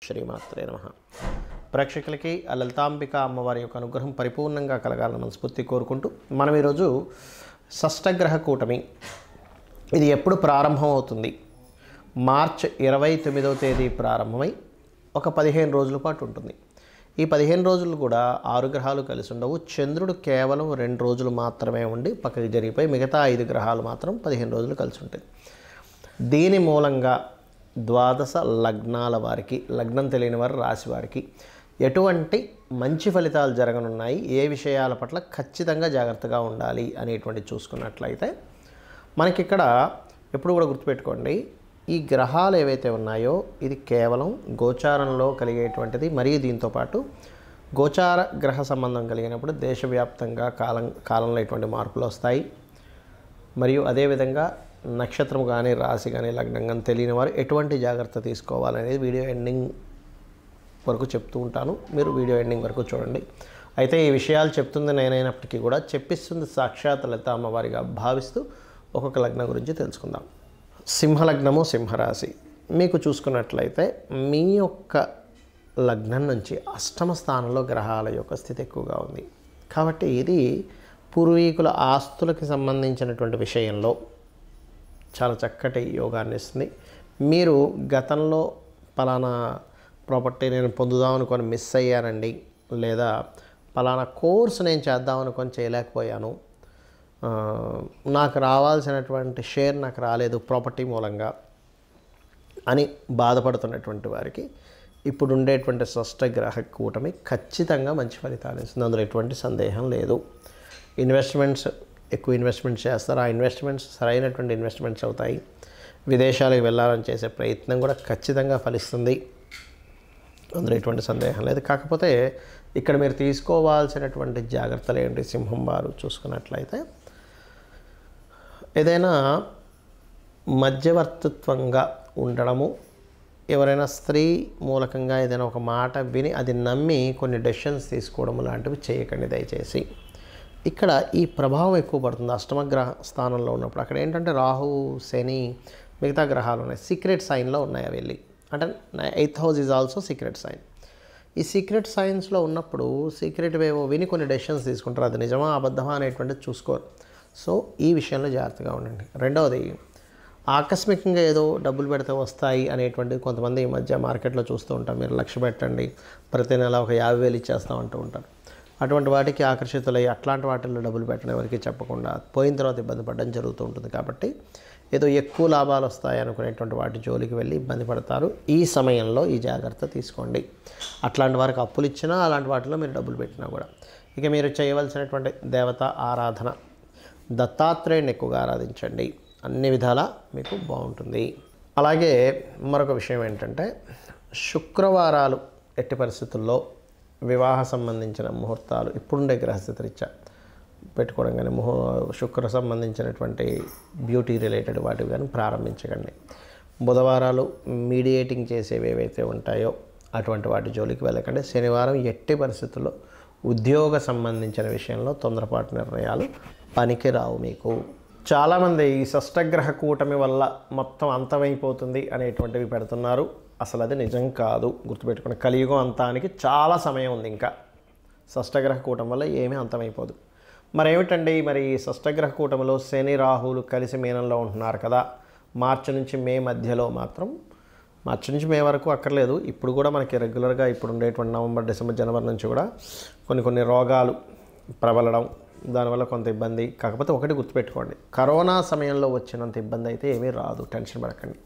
శ్రీమాత్రే నమః. ప్రేక్షకులకి ఆ లలితాంబిక అమ్మవారి యొక్క అనుగ్రహం పరిపూర్ణంగా కలగాలని మనస్ఫూర్తి కోరుకుంటూ మనం ఈరోజు షష్టగ్రహ కూటమి ఇది ఎప్పుడు ప్రారంభం అవుతుంది? మార్చ్ 29వ తేదీ ప్రారంభమై ఒక 15 రోజుల పాటు ఉంటుంది. ఈ 15 రోజులు కూడా 6 గ్రహాలు కలిసి ఉండవు. చంద్రుడు కేవలం 2 రోజులు మాత్రమే ఉండి పక్కకి జరిగిపోయి మిగతా 5 గ్రహాలు మాత్రం 15 రోజులు కలిసి ఉంటాయి. దీని మూలంగా ద్వాదశ లగ్నాల వారికి, లగ్నం తెలియని వారు రాశి వారికి ఎటువంటి మంచి ఫలితాలు జరగనున్నాయి, ఏ విషయాల పట్ల ఖచ్చితంగా జాగ్రత్తగా ఉండాలి అనేటువంటి చూసుకున్నట్లయితే మనకి ఇక్కడ ఎప్పుడు కూడా గుర్తుపెట్టుకోండి, ఈ గ్రహాలు ఏవైతే ఉన్నాయో ఇది కేవలం గోచారంలో కలిగేటువంటిది. మరియు దీంతోపాటు గోచార గ్రహ సంబంధం కలిగినప్పుడు దేశవ్యాప్తంగా కాలంలో ఎటువంటి మార్పులు వస్తాయి. మరియు అదేవిధంగా నక్షత్రం కానీ రాశి కానీ లగ్నం కానీ తెలియని వారు ఎటువంటి జాగ్రత్త తీసుకోవాలనేది వీడియో ఎండింగ్ వరకు చెప్తూ ఉంటాను. మీరు వీడియో ఎండింగ్ వరకు చూడండి. అయితే ఈ విషయాలు చెప్తుంది నేనైనప్పటికీ కూడా చెప్పిస్తుంది సాక్షాత్ లలిత అమ్మవారిగా భావిస్తూ ఒక్కొక్క లగ్నం గురించి తెలుసుకుందాం. సింహలగ్నము, సింహరాశి మీకు చూసుకున్నట్లయితే మీ యొక్క లగ్నం నుంచి అష్టమ స్థానంలో గ్రహాల యొక్క స్థితి ఎక్కువగా ఉంది. కాబట్టి ఇది పూర్వీకుల ఆస్తులకి సంబంధించినటువంటి విషయంలో చాలా చక్కటి యోగాన్ని ఇస్తుంది. మీరు గతంలో పలానా ప్రాపర్టీ నేను పొందుదాం అనుకొని మిస్ అయ్యానండి, లేదా పలానా కోర్సు నేను చేద్దాం అనుకొని చేయలేకపోయాను, నాకు రావాల్సినటువంటి షేర్ నాకు రాలేదు ప్రాపర్టీ మూలంగా అని బాధపడుతున్నటువంటి వారికి ఇప్పుడు ఉండేటువంటి షష్టగ్రహ కూటమి ఖచ్చితంగా మంచి ఫలితాలు ఇస్తుంది. అందులో ఎటువంటి సందేహం లేదు. ఎక్కువ ఇన్వెస్ట్మెంట్స్ చేస్తారు. ఆ ఇన్వెస్ట్మెంట్స్ సరైనటువంటి ఇన్వెస్ట్మెంట్స్ అవుతాయి. విదేశాలకు వెళ్ళాలని చేసే ప్రయత్నం కూడా ఖచ్చితంగా ఫలిస్తుంది. అందులో ఎటువంటి సందేహం లేదు. కాకపోతే ఇక్కడ మీరు తీసుకోవాల్సినటువంటి జాగ్రత్తలు ఏంటి? సింహం వారు చూసుకున్నట్లయితే ఏదైనా మధ్యవర్తిత్వంగా ఉండడము, ఎవరైనా స్త్రీ మూలకంగా ఏదైనా ఒక మాట విని అది నమ్మి కొన్ని డెసిషన్స్ తీసుకోవడం లాంటివి చేయకండి దయచేసి. ఇక్కడ ఈ ప్రభావం ఎక్కువ పడుతుంది అష్టమగ్రహ స్థానంలో ఉన్నప్పుడు. అక్కడ ఏంటంటే రాహు, శని, మిగతా గ్రహాలు ఉన్నాయి, సీక్రెట్ సైన్లో ఉన్నాయి. అవి వెళ్ళి అంటే 8th house is also secret sign. ఈ సీక్రెట్ సైన్స్లో ఉన్నప్పుడు సీక్రెట్ వేవో విని కొన్ని డెసిషన్స్ తీసుకుంటారు. అది నిజమా అబద్ధమా అనేటువంటిది చూసుకోరు. సో ఈ విషయంలో జాగ్రత్తగా ఉండండి. రెండవది, ఆకస్మికంగా ఏదో డబ్బులు పెడితే వస్తాయి అనేటువంటిది కొంతమంది ఈ మధ్య మార్కెట్లో చూస్తూ ఉంటారు. మీరు లక్ష పెట్టండి, ప్రతి నెల ఒక 50,000 ఇచ్చేస్తామంటూ ఉంటారు. అటువంటి వాటికి ఆకర్షితులై అట్లాంటి వాటిల్లో డబ్బులు పెట్టడం ఎవరికి చెప్పకుండా పోయిన తర్వాత ఇబ్బంది పడడం జరుగుతూ ఉంటుంది. కాబట్టి ఏదో ఎక్కువ లాభాలు వస్తాయి అనుకునేటువంటి వాటి జోలికి వెళ్ళి ఇబ్బంది పడతారు. ఈ సమయంలో ఈ జాగ్రత్త తీసుకోండి. అట్లాంటి వారికి అప్పులు ఇచ్చినా అలాంటి వాటిలో మీరు డబ్బులు పెట్టినా కూడా. ఇక మీరు చేయవలసినటువంటి దేవత ఆరాధన, దత్తాత్రేయుని ఎక్కువగా ఆరాధించండి. అన్ని విధాలా మీకు బాగుంటుంది. అలాగే మరొక విషయం ఏంటంటే, శుక్రవారాలు ఎట్టి పరిస్థితుల్లో వివాహ సంబంధించిన ముహూర్తాలు ఇప్పుడుండే గ్రహస్థితి రీత్యా పెట్టుకోవడం కానీ, శుక్ర సంబంధించినటువంటి బ్యూటీ రిలేటెడ్ వాటివి కానీ ప్రారంభించకండి. బుధవారాలు మీడియేటింగ్ చేసేవి ఏవైతే ఉంటాయో అటువంటి వాటి జోలికి వెళ్ళకండి. శనివారం ఎట్టి పరిస్థితుల్లో ఉద్యోగ సంబంధించిన విషయంలో తొందరపాటు నిర్ణయాలు పనికి రావు మీకు. చాలామంది ఈ షష్టగ్రహ కూటమి వల్ల మొత్తం అంతమైపోతుంది అనేటువంటివి పెడుతున్నారు. అసలు అది నిజం కాదు. గుర్తుపెట్టుకుని కలియుగం అంతానికి చాలా సమయం ఉంది. ఇంకా షష్టగ్రహ కూటమి వల్ల ఏమీ అంతమైపోదు. మరి ఏమిటండి, మరి షష్టగ్రహ కూటమిలో శని రాహులు కలిసి మీనంలో ఉంటున్నారు కదా, మార్చి నుంచి మే మధ్యలో మాత్రం, మార్చి నుంచి మే వరకు అక్కర్లేదు, ఇప్పుడు కూడా మనకి రెగ్యులర్గా ఇప్పుడు ఉండేటువంటి నవంబర్, డిసెంబర్, జనవరి నుంచి కూడా కొన్ని రోగాలు ప్రబలడం, దానివల్ల కొంత ఇబ్బంది. కాకపోతే ఒకటి గుర్తుపెట్టుకోండి, కరోనా సమయంలో వచ్చినంత ఇబ్బంది అయితే ఏమీ రాదు. టెన్షన్ పడకండి.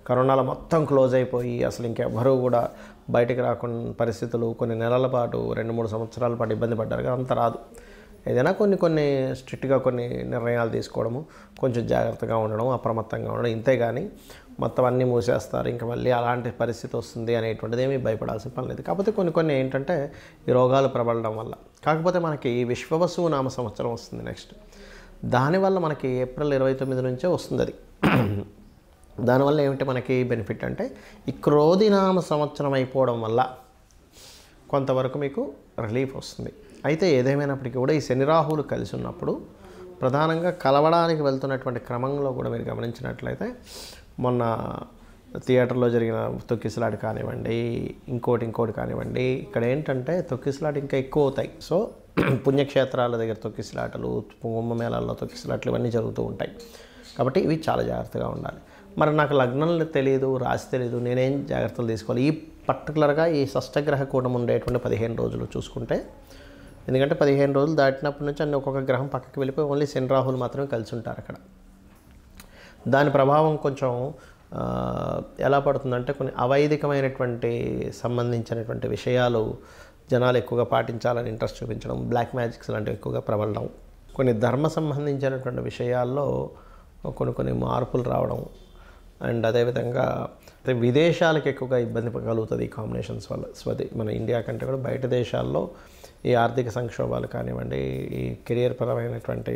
కరోనాలో మొత్తం క్లోజ్ అయిపోయి అసలు ఇంకెవ్వరూ కూడా బయటికి రాకుండా పరిస్థితులు కొన్ని నెలల పాటు 2-3 సంవత్సరాల పాటు ఇబ్బంది పడ్డారు కదా, అంత రాదు. ఏదైనా కొన్ని స్ట్రిక్ట్గా కొన్ని నిర్ణయాలు తీసుకోవడము, కొంచెం జాగ్రత్తగా ఉండడం, అప్రమత్తంగా ఉండడం, ఇంతే కానీ మొత్తం అన్నీ మూసేస్తారు ఇంకా మళ్ళీ అలాంటి పరిస్థితి వస్తుంది అనేటువంటిది ఏమీ భయపడాల్సిన పని లేదు. కాకపోతే కొన్ని ఏంటంటే ఈ రోగాలు ప్రబలడం వల్ల. కాకపోతే మనకి విశ్వవసు నామ సంవత్సరం వస్తుంది నెక్స్ట్. దానివల్ల మనకి ఏప్రిల్ 29 నుంచే వస్తుంది అది. దానివల్ల ఏమిటి మనకి బెనిఫిట్ అంటే, ఈ క్రోధినామ సంవత్సరం అయిపోవడం వల్ల కొంతవరకు మీకు రిలీఫ్ వస్తుంది. అయితే ఏదేమైనప్పటికీ కూడా ఈ శని రాహువులు కలిసి ఉన్నప్పుడు ప్రధానంగా కలవడానికి వెళ్తున్నటువంటి క్రమంలో కూడా మీరు గమనించినట్లయితే మొన్న థియేటర్లో జరిగిన తొక్కిసలాట కానివ్వండి, ఇంకోటి కానివ్వండి, ఇక్కడ ఏంటంటే తొక్కిసలాట ఇంకా ఎక్కువ అవుతాయి. సో పుణ్యక్షేత్రాల దగ్గర తొక్కిసలాటలు, కుంభమేళాల్లో తొక్కిసలాటలు ఇవన్నీ జరుగుతూ ఉంటాయి. కాబట్టి ఇవి చాలా జాగ్రత్తగా ఉండాలి. మరి నాకు లగ్నం తెలియదు, రాశి తెలియదు, నేనేం జాగ్రత్తలు తీసుకోవాలి? ఈ పర్టికులర్గా ఈ షష్టగ్రహ కూటమి ఉండేటువంటి 15 రోజులు చూసుకుంటే, ఎందుకంటే 15 రోజులు దాటినప్పటి నుంచి అన్ని ఒక్కొక్క గ్రహం పక్కకి వెళ్ళిపోయి ఓన్లీ శని రాహులు మాత్రమే కలిసి ఉంటారు అక్కడ. దాని ప్రభావం కొంచెం ఎలా పడుతుందంటే కొన్ని అవైదికమైనటువంటి సంబంధించినటువంటి విషయాలు జనాలు ఎక్కువగా పాటించాలని ఇంట్రెస్ట్ చూపించడం, బ్లాక్ మ్యాజిక్స్ లాంటివి ఎక్కువగా ప్రబలడం, కొన్ని ధర్మ సంబంధించినటువంటి విషయాల్లో కొన్ని మార్పులు రావడం, అండ్ అదేవిధంగా విదేశాలకు ఎక్కువగా ఇబ్బంది కలుగుతుంది ఈ కాంబినేషన్స్ వల్ల. మన ఇండియా కంటే కూడా బయట దేశాల్లో ఈ ఆర్థిక సంక్షోభాలు కానివ్వండి, ఈ కెరియర్ పరమైనటువంటి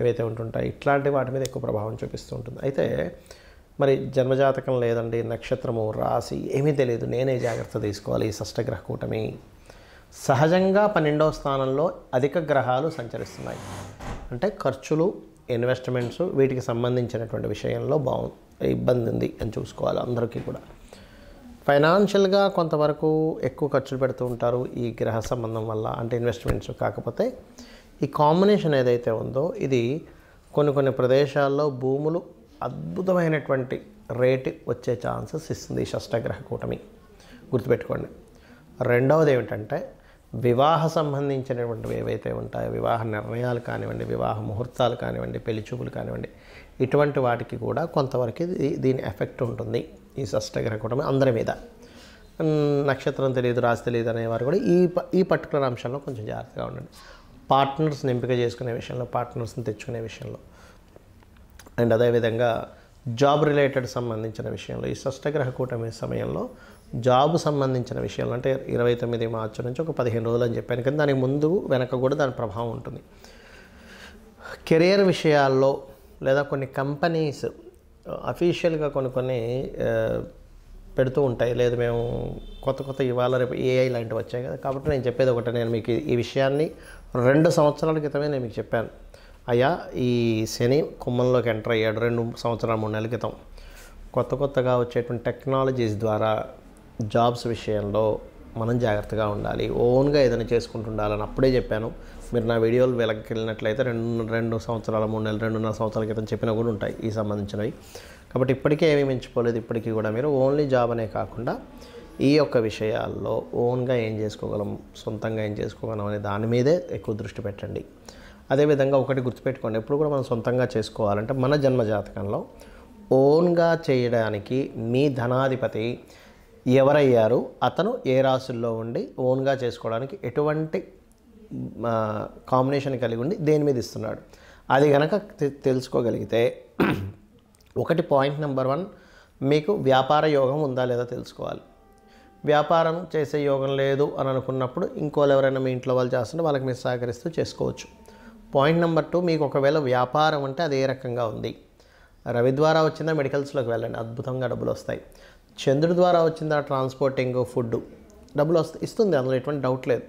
ఏవైతే ఉంటుంటాయి ఇట్లాంటి వాటి మీద ఎక్కువ ప్రభావం చూపిస్తూ ఉంటుంది. అయితే మరి జన్మజాతకం లేదండి, నక్షత్రము, రాశి ఏమీ తెలియదు, నేనే జాగ్రత్త తీసుకోవాలి ఈ షష్టగ్రహ కూటమి. సహజంగా 12వ స్థానంలో అధిక గ్రహాలు సంచరిస్తున్నాయి. అంటే ఖర్చులు, ఇన్వెస్ట్మెంట్స్ వీటికి సంబంధించినటువంటి విషయంలో ఇబ్బంది ఉంది అని చూసుకోవాలి అందరికీ కూడా. ఫైనాన్షియల్గా కొంతవరకు ఎక్కువ ఖర్చులు పెడుతూ ఉంటారు ఈ గ్రహ సంబంధం వల్ల, అంటే ఇన్వెస్ట్మెంట్స్. కాకపోతే ఈ కాంబినేషన్ ఏదైతే ఉందో ఇది కొన్ని ప్రదేశాల్లో భూములు అద్భుతమైనటువంటి రేటు వచ్చే ఛాన్సెస్ ఇస్తుంది ఈ షష్టగ్రహ కూటమి, గుర్తుపెట్టుకోండి. రెండవది ఏమిటంటే వివాహ సంబంధించినటువంటివి ఏవైతే ఉంటాయో, వివాహ నిర్ణయాలు కానివ్వండి, వివాహ ముహూర్తాలు కానివ్వండి, పెళ్లి చూపులు కానివ్వండి, ఇటువంటి వాటికి కూడా కొంతవరకు దీని ఎఫెక్ట్ ఉంటుంది ఈ షష్టగ్రహ కూటమి అందరి మీద. నక్షత్రం తెలియదు, రాశి తెలియదు అనేవారు కూడా ఈ పర్టికులర్ అంశంలో కొంచెం జాగ్రత్తగా ఉండండి. పార్ట్నర్స్ని ఎంపిక చేసుకునే విషయంలో, పార్ట్నర్స్ని తెచ్చుకునే విషయంలో, అండ్ అదేవిధంగా జాబ్ రిలేటెడ్ సంబంధించిన విషయంలో ఈ షష్టగ్రహ కూటమి సమయంలో జాబ్ సంబంధించిన విషయంలో, అంటే 29 మార్చి నుంచి ఒక 15 రోజులు అని చెప్పాను కానీ దానికి ముందు వెనక కూడా దాని ప్రభావం ఉంటుంది. కెరియర్ విషయాల్లో లేదా కొన్ని కంపెనీస్ అఫీషియల్గా కొన్ని పెడుతూ ఉంటాయి, లేదు మేము కొత్త ఇవాళ రేపు ఏఐ లాంటివి వచ్చాయి కదా. కాబట్టి నేను చెప్పేది ఒకటే, నేను మీకు ఈ విషయాన్ని 2 సంవత్సరాల క్రితమే నేను మీకు చెప్పాను. అయ్యా ఈ శని కుంభంలోకి ఎంటర్ అయ్యాడు 2 సంవత్సరాలు 3 నెలల క్రితం. కొత్తగా వచ్చేటువంటి టెక్నాలజీస్ ద్వారా జాబ్స్ విషయంలో మనం జాగ్రత్తగా ఉండాలి, ఓన్గా ఏదైనా చేసుకుంటుండాలని అప్పుడే చెప్పాను. మీరు నా వీడియోలు వెనక్కి వెళ్ళినట్లయితే 2 సంవత్సరాల 3 నెలలు 2.5 సంవత్సరాల క్రితం చెప్పినా కూడా ఉంటాయి ఈ సంబంధించినవి. కాబట్టి ఇప్పటికే ఏమీ మించిపోలేదు. ఇప్పటికీ కూడా మీరు ఓన్లీ జాబ్ అనే కాకుండా ఈ యొక్క విషయాల్లో ఓన్గా ఏం చేసుకోగలం, సొంతంగా ఏం చేసుకోగలం అనే దాని మీదే ఎక్కువ దృష్టి పెట్టండి. అదేవిధంగా ఒకటి గుర్తుపెట్టుకోండి, ఎప్పుడు కూడా మనం సొంతంగా చేసుకోవాలంటే మన జన్మజాతకంలో ఓన్గా చేయడానికి మీ ధనాధిపతి ఎవరయ్యారు, అతను ఏ రాశుల్లో ఉండి ఓన్గా చేసుకోవడానికి ఎటువంటి కాంబినేషన్ కలిగి ఉండి దేని మీద ఇస్తున్నాడు, అది కనుక తెలుసుకోగలిగితే ఒకటి పాయింట్ నెంబర్ 1 మీకు వ్యాపార యోగం ఉందా లేదా తెలుసుకోవాలి. వ్యాపారం చేసే యోగం లేదు అని అనుకున్నప్పుడు ఇంకోళ్ళు ఎవరైనా మీ ఇంట్లో వాళ్ళు చేస్తుంటే వాళ్ళకి మీరు సహకరిస్తూ చేసుకోవచ్చు. పాయింట్ నెంబర్ 2 మీకు ఒకవేళ వ్యాపారం అంటే అది ఏ రకంగా ఉంది. రవి ద్వారా వచ్చిందా మెడికల్స్లోకి వెళ్ళండి, అద్భుతంగా డబ్బులు వస్తాయి. చంద్రుడి ద్వారా వచ్చిందా ట్రాన్స్పోర్టింగ్, ఫుడ్ డబ్బులు ఇస్తుంది, అందులో ఎటువంటి డౌట్ లేదు.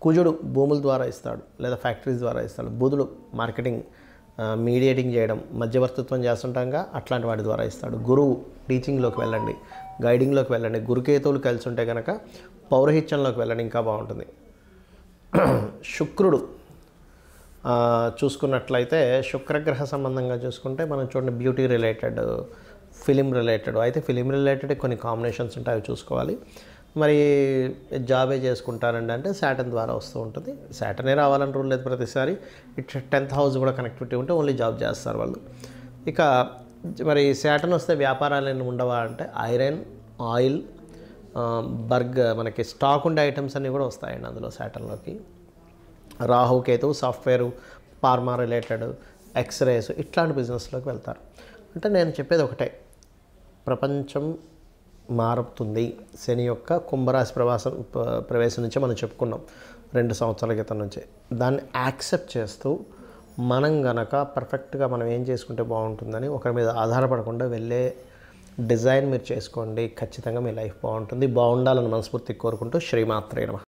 కుజుడు భూముల ద్వారా ఇస్తాడు లేదా ఫ్యాక్టరీస్ ద్వారా ఇస్తాడు. బుధుడు మార్కెటింగ్, మీడియేటింగ్ చేయడం, మధ్యవర్తిత్వం చేస్తుంటాగా అట్లాంటి వాటి ద్వారా ఇస్తాడు. గురువు టీచింగ్లోకి వెళ్ళండి, గైడింగ్లోకి వెళ్ళండి. గురుకేతువులు కలిసి ఉంటే కనుక పౌరహిత్యంలోకి వెళ్ళండి, ఇంకా బాగుంటుంది. శుక్రుడు చూసుకున్నట్లయితే శుక్రగ్రహ సంబంధంగా చూసుకుంటే మనం చూడండి బ్యూటీ రిలేటెడ్, ఫిలిం రిలేటెడ్, అయితే ఫిలిం రిలేటెడ్ కొన్ని కాంబినేషన్స్ ఉంటాయి, అవి చూసుకోవాలి. మరి జాబే చేసుకుంటారండి అంటే శాటర్న్ ద్వారా వస్తూ ఉంటుంది. శాటర్నే రావాలని రూల్ లేదు ప్రతిసారి. 10th హౌస్ కూడా కనెక్టివిటీ ఉంటే ఓన్లీ జాబ్ చేస్తారు వాళ్ళు. ఇక మరి శాటర్న్ వస్తే వ్యాపారాలు ఏమి ఉండవా అంటే ఐరన్, ఆయిల్, మనకి స్టాక్ ఉండే ఐటమ్స్ అన్నీ కూడా వస్తాయండి అందులో శాటర్న్లోకి. Rahu Ketu software, pharma related, x rays ఇట్లాంటి బిజినెస్లోకి వెళ్తారు. అంటే నేను చెప్పేది ఒకటే, ప్రపంచం మారుతుంది. శని యొక్క కుంభరాశి ప్రవేశం నుంచే మనం చెప్పుకున్నాం 2 సంవత్సరాల క్రితం నుంచే. దాన్ని యాక్సెప్ట్ చేస్తూ మనం గనక పర్ఫెక్ట్గా మనం ఏం చేసుకుంటే బాగుంటుందని ఒకరి మీద ఆధారపడకుండా వెళ్ళే డిజైన్ మీరు చేసుకోండి, ఖచ్చితంగా మీ లైఫ్ బాగుంటుంది. బాగుండాలని మనస్ఫూర్తిగా కోరుకుంటూ శ్రీమాత్రే నమః.